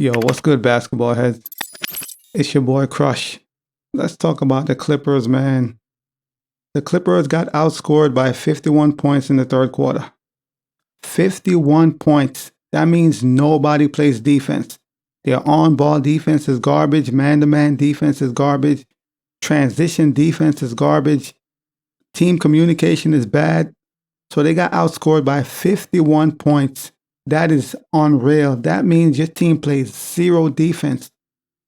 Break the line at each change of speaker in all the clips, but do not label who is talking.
Yo, what's good, basketball heads? It's your boy Crush. Let's talk about the Clippers, man. The Clippers got outscored by 51 points in the third quarter. 51 points. That means nobody plays defense. Their on-ball defense is garbage. Man-to-man defense is garbage. Transition defense is garbage. Team communication is bad. So they got outscored by 51 points. That is unreal. That means your team plays zero defense.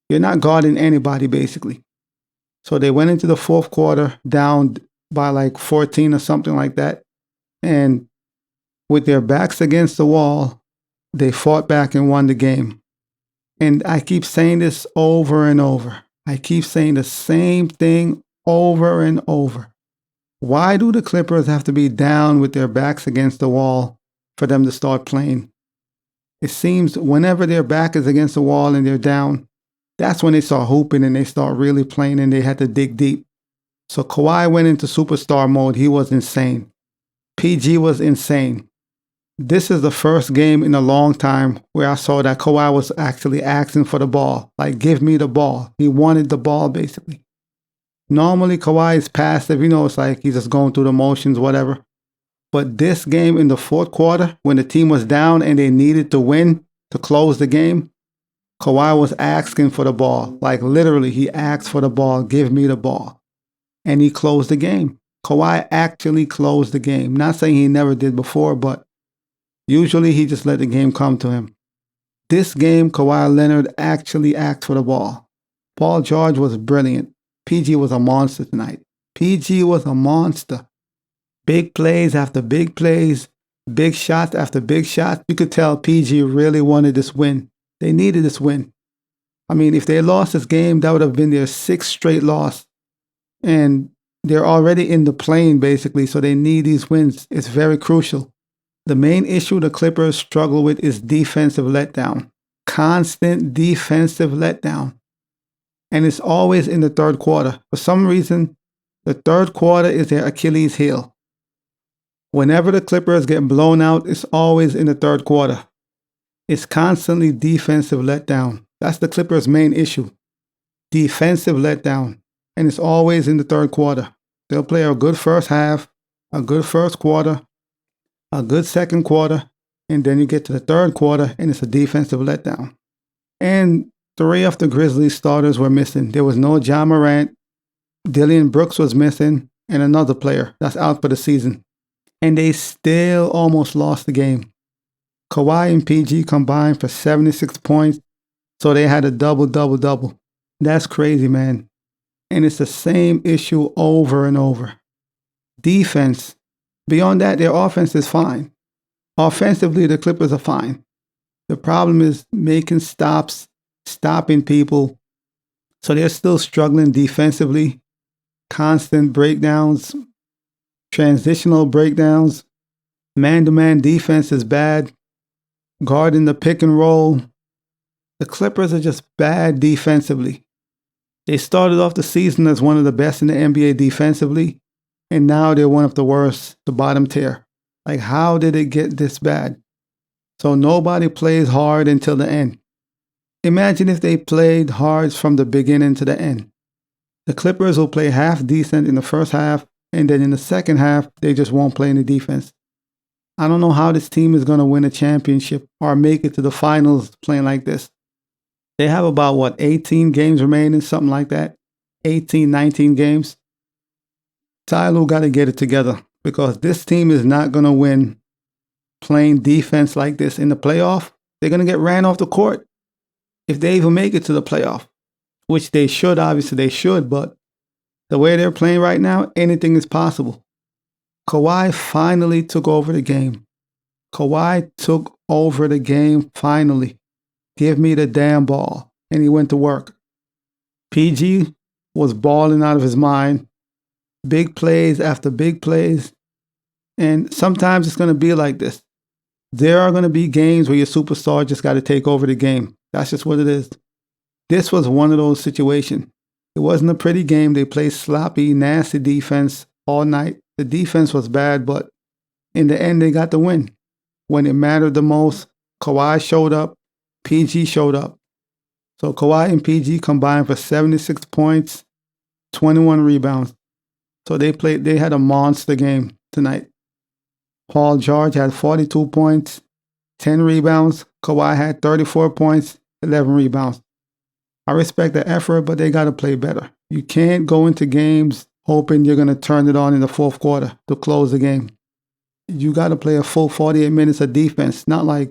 You're not guarding anybody, basically. So they went into the fourth quarter down by like 14 or something like that. And with their backs against the wall, they fought back and won the game. And I keep saying this over and over. I keep saying the same thing over and over. Why do the Clippers have to be down with their backs against the wall for them to start playing? It seems whenever their back is against the wall and they're down, that's when they start hooping and they start really playing and they had to dig deep. So Kawhi went into superstar mode. He was insane. PG was insane. This is the first game in a long time where I saw that Kawhi was actually asking for the ball. Like, give me the ball. He wanted the ball, basically. Normally, Kawhi is passive. It's like he's just going through the motions, whatever. But this game in the fourth quarter, when the team was down and they needed to win to close the game, Kawhi was asking for the ball. Like, literally, he asked for the ball. Give me the ball. And he closed the game. Kawhi actually closed the game. Not saying he never did before, but usually he just let the game come to him. This game, Kawhi Leonard actually asked for the ball. Paul George was brilliant. PG was a monster tonight. PG was a monster. Big plays after big plays, big shots after big shots. You could tell PG really wanted this win. They needed this win. I mean, if they lost this game, that would have been their sixth straight loss. And they're already in the plane, basically, so they need these wins. It's very crucial. The main issue the Clippers struggle with is defensive letdown. Constant defensive letdown. And it's always in the third quarter. For some reason, the third quarter is their Achilles heel. Whenever the Clippers get blown out, it's always in the third quarter. It's constantly defensive letdown. That's the Clippers' main issue. Defensive letdown. And it's always in the third quarter. They'll play a good first half, a good first quarter, a good second quarter, and then you get to the third quarter and it's a defensive letdown. And 3 of the Grizzlies starters were missing. There was no Ja Morant. Dillon Brooks was missing, and another player that's out for the season. And they still almost lost the game. Kawhi and PG combined for 76 points, so they had a double-double-double. That's crazy, man. And it's the same issue over and over. Defense. Beyond that, their offense is fine. Offensively, the Clippers are fine. The problem is making stops, stopping people. So they're still struggling defensively. Constant breakdowns, transitional breakdowns. Man-to-man defense is bad. Guarding the pick and roll. The Clippers are just bad defensively. They started off the season as one of the best in the NBA defensively, and now they're one of the worst, the bottom tier. Like, how did it get this bad? So nobody plays hard until the end. Imagine if they played hard from the beginning to the end. The Clippers will play half decent in the first half, and then in the second half, they just won't play any defense. I don't know how this team is going to win a championship or make it to the finals playing like this. They have about, 18 games remaining, something like that. 18, 19 games. Ty Lue got to get it together because this team is not going to win playing defense like this in the playoff. They're going to get ran off the court if they even make it to the playoff, which they should, obviously they should, but the way they're playing right now, anything is possible. Kawhi finally took over the game. Kawhi took over the game finally. Give me the damn ball. And he went to work. PG was balling out of his mind. Big plays after big plays. And sometimes it's going to be like this. There are going to be games where your superstar just got to take over the game. That's just what it is. This was one of those situations. It wasn't a pretty game. They played sloppy, nasty defense all night. The defense was bad, but in the end, they got the win. When it mattered the most, Kawhi showed up. PG showed up. So Kawhi and PG combined for 76 points, 21 rebounds. So they had a monster game tonight. Paul George had 42 points, 10 rebounds. Kawhi had 34 points, 11 rebounds. I respect the effort, but they got to play better. You can't go into games hoping you're going to turn it on in the fourth quarter to close the game. You got to play a full 48 minutes of defense, not like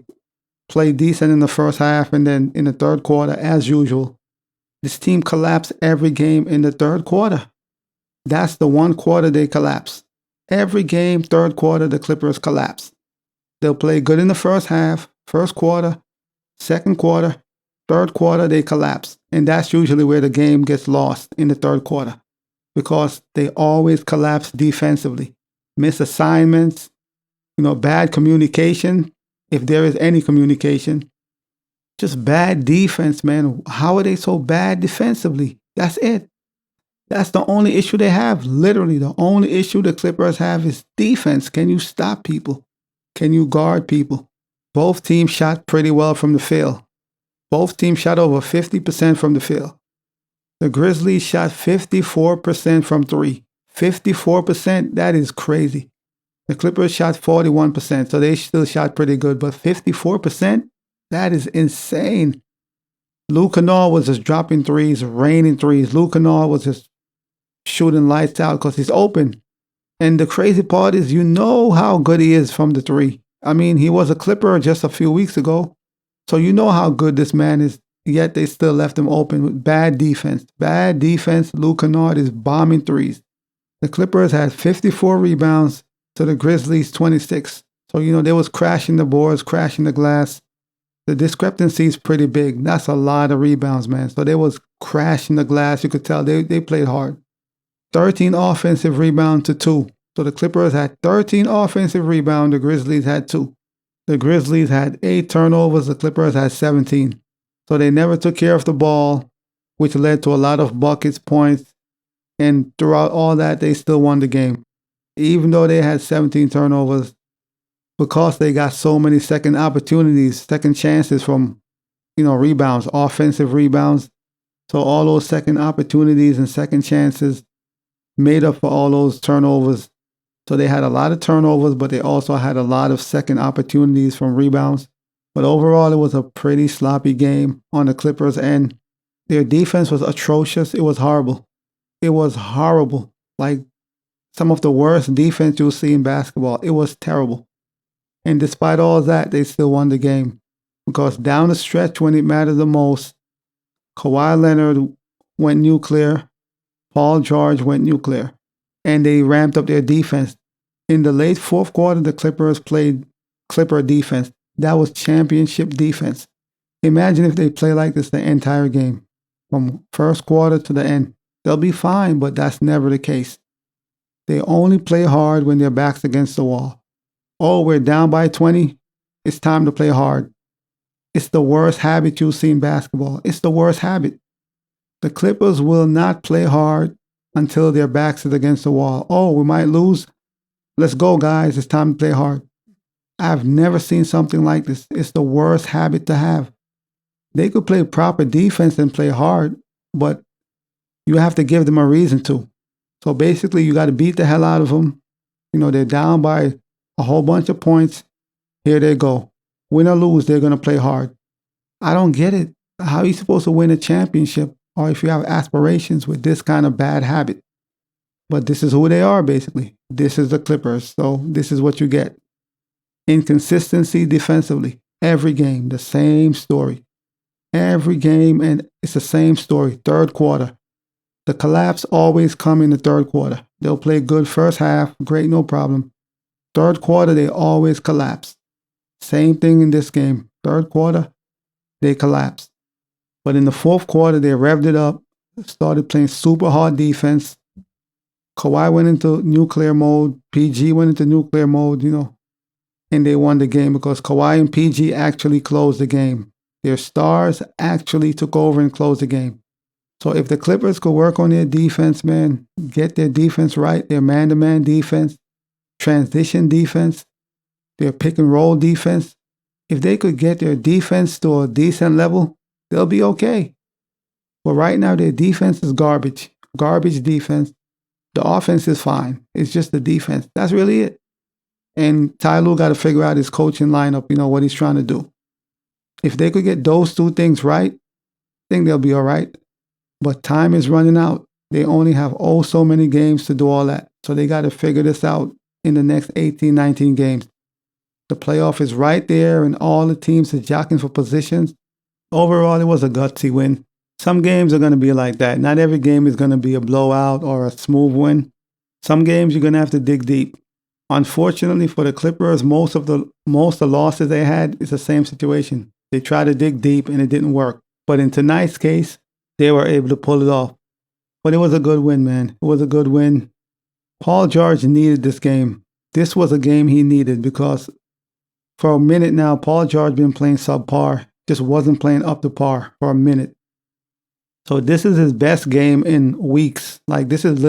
play decent in the first half and then in the third quarter, as usual. This team collapsed every game in the third quarter. That's the one quarter they collapse. Every game, third quarter, the Clippers collapse. They'll play good in the first half, first quarter, second quarter, third quarter, they collapse. And that's usually where the game gets lost, in the third quarter, because they always collapse defensively. Miss assignments, bad communication, if there is any communication. Just bad defense, man. How are they so bad defensively? That's it. That's the only issue they have. Literally, the only issue the Clippers have is defense. Can you stop people? Can you guard people? Both teams shot pretty well from the field. Both teams shot over 50% from the field. The Grizzlies shot 54% from three. 54%, that is crazy. The Clippers shot 41%, so they still shot pretty good. But 54%, that is insane. Luke Kennard was just dropping threes, raining threes. Luke Kennard was just shooting lights out because he's open. And the crazy part is, how good he is from the three. I mean, he was a Clipper just a few weeks ago. So you know how good this man is. Yet they still left him open with bad defense. Bad defense. Luke Kennard is bombing threes. The Clippers had 54 rebounds to the Grizzlies 26. So, they was crashing the boards, crashing the glass. The discrepancy is pretty big. That's a lot of rebounds, man. So they was crashing the glass. You could tell they played hard. 13 offensive rebounds to 2. So the Clippers had 13 offensive rebounds. The Grizzlies had 2. The Grizzlies had 8 turnovers. The Clippers had 17. So they never took care of the ball, which led to a lot of buckets, points. And throughout all that, they still won the game. Even though they had 17 turnovers, because they got so many second opportunities, second chances from, rebounds, offensive rebounds. So all those second opportunities and second chances made up for all those turnovers. So they had a lot of turnovers, but they also had a lot of second opportunities from rebounds. But overall, it was a pretty sloppy game on the Clippers' end. Their defense was atrocious. It was horrible. It was horrible. Like some of the worst defense you'll see in basketball. It was terrible. And despite all that, they still won the game. Because down the stretch when it mattered the most, Kawhi Leonard went nuclear. Paul George went nuclear. And they ramped up their defense. In the late fourth quarter, the Clippers played Clipper defense. That was championship defense. Imagine if they play like this the entire game, from first quarter to the end. They'll be fine, but that's never the case. They only play hard when their back's against the wall. Oh, we're down by 20. It's time to play hard. It's the worst habit you'll see in basketball. It's the worst habit. The Clippers will not play hard until their backs is against the wall. Oh, we might lose. Let's go, guys. It's time to play hard. I've never seen something like this. It's the worst habit to have. They could play proper defense and play hard, but you have to give them a reason to. So basically, you got to beat the hell out of them. They're down by a whole bunch of points. Here they go. Win or lose, they're going to play hard. I don't get it. How are you supposed to win a championship, or if you have aspirations with this kind of bad habit? But this is who they are, basically. This is the Clippers, so this is what you get. Inconsistency defensively. Every game, the same story. Every game, and it's the same story. Third quarter. The collapse always come in the third quarter. They'll play good first half, great, no problem. Third quarter, they always collapse. Same thing in this game. Third quarter, they collapse. But in the fourth quarter, they revved it up, started playing super hard defense. Kawhi went into nuclear mode. PG went into nuclear mode, and they won the game because Kawhi and PG actually closed the game. Their stars actually took over and closed the game. So if the Clippers could work on their defense, man, get their defense right, their man-to-man defense, transition defense, their pick-and-roll defense, if they could get their defense to a decent level, they'll be okay. Well, right now, their defense is garbage. Garbage defense. The offense is fine. It's just the defense. That's really it. And Ty Lue got to figure out his coaching lineup, what he's trying to do. If they could get those two things right, I think they'll be all right. But time is running out. They only have so many games to do all that. So they got to figure this out in the next 18, 19 games. The playoff is right there, and all the teams are jockeying for positions. Overall, it was a gutsy win. Some games are going to be like that. Not every game is going to be a blowout or a smooth win. Some games you're going to have to dig deep. Unfortunately for the Clippers, most of the losses they had is the same situation. They tried to dig deep and it didn't work. But in tonight's case, they were able to pull it off. But it was a good win, man. It was a good win. Paul George needed this game. This was a game he needed because for a minute now, Paul George been playing subpar. Just wasn't playing up to par for a minute. So this is his best game in weeks. Like this is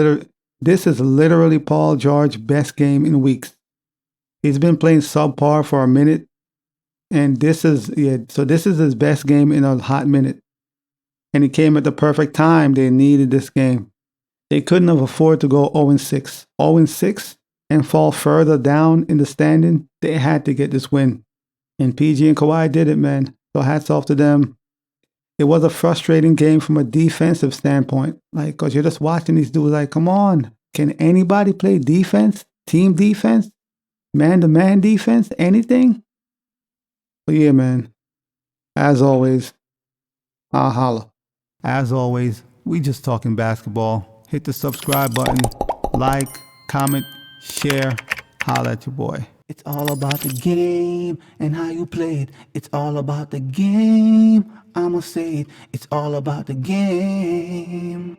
literally Paul George's best game in weeks. He's been playing subpar for a minute, and this is his best game in a hot minute. And it came at the perfect time. They needed this game. They couldn't have afforded to go 0-6. 0-6 and fall further down in the standing. They had to get this win. And PG and Kawhi did it, man. So hats off to them. It was a frustrating game from a defensive standpoint. Like, because you're just watching these dudes like, come on. Can anybody play defense? Team defense? Man-to-man defense? Anything? But yeah, man. As always, I'll holla. As always, we just talking basketball. Hit the subscribe button. Like, comment, share. Holla at your boy.
It's all about the game and how you play it. It's all about the game. I'ma say it. It's all about the game.